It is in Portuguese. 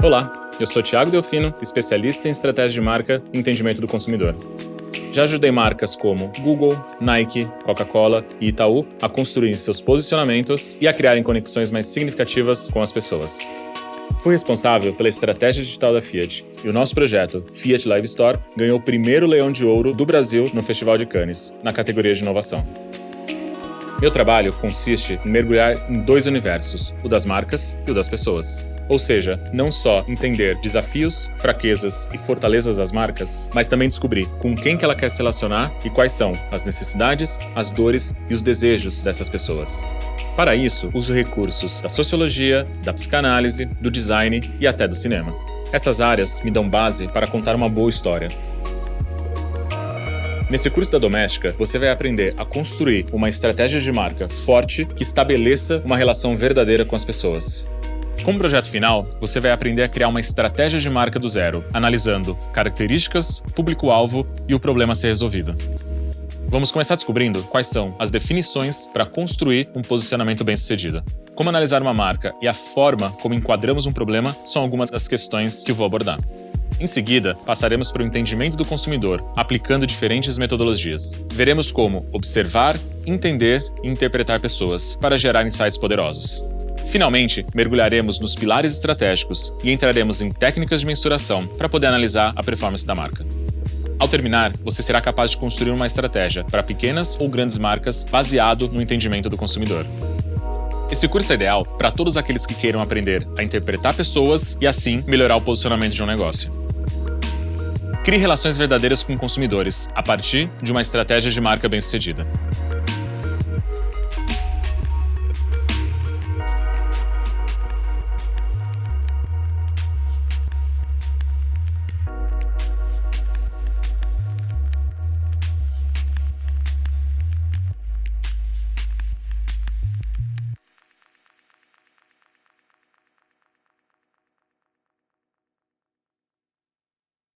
Olá, eu sou Thiago Delfino, especialista em estratégia de marca e entendimento do consumidor. Já ajudei marcas como Google, Nike, Coca-Cola e Itaú a construírem seus posicionamentos e a criarem conexões mais significativas com as pessoas. Fui responsável pela estratégia digital da Fiat e o nosso projeto Fiat Live Store ganhou o primeiro Leão de Ouro do Brasil no Festival de Cannes, na categoria de inovação. Meu trabalho consiste em mergulhar em dois universos, o das marcas e o das pessoas. Ou seja, não só entender desafios, fraquezas e fortalezas das marcas, mas também descobrir com quem que ela quer se relacionar e quais são as necessidades, as dores e os desejos dessas pessoas. Para isso, uso recursos da sociologia, da psicanálise, do design e até do cinema. Essas áreas me dão base para contar uma boa história. Nesse curso da Doméstica, você vai aprender a construir uma estratégia de marca forte que estabeleça uma relação verdadeira com as pessoas. Como projeto final, você vai aprender a criar uma estratégia de marca do zero, analisando características, público-alvo e o problema a ser resolvido. Vamos começar descobrindo quais são as definições para construir um posicionamento bem-sucedido. Como analisar uma marca e a forma como enquadramos um problema são algumas das questões que vou abordar. Em seguida, passaremos para o entendimento do consumidor, aplicando diferentes metodologias. Veremos como observar, entender e interpretar pessoas para gerar insights poderosos. Finalmente, mergulharemos nos pilares estratégicos e entraremos em técnicas de mensuração para poder analisar a performance da marca. Ao terminar, você será capaz de construir uma estratégia para pequenas ou grandes marcas baseado no entendimento do consumidor. Esse curso é ideal para todos aqueles que queiram aprender a interpretar pessoas e, assim, melhorar o posicionamento de um negócio. Crie relações verdadeiras com consumidores a partir de uma estratégia de marca bem-sucedida.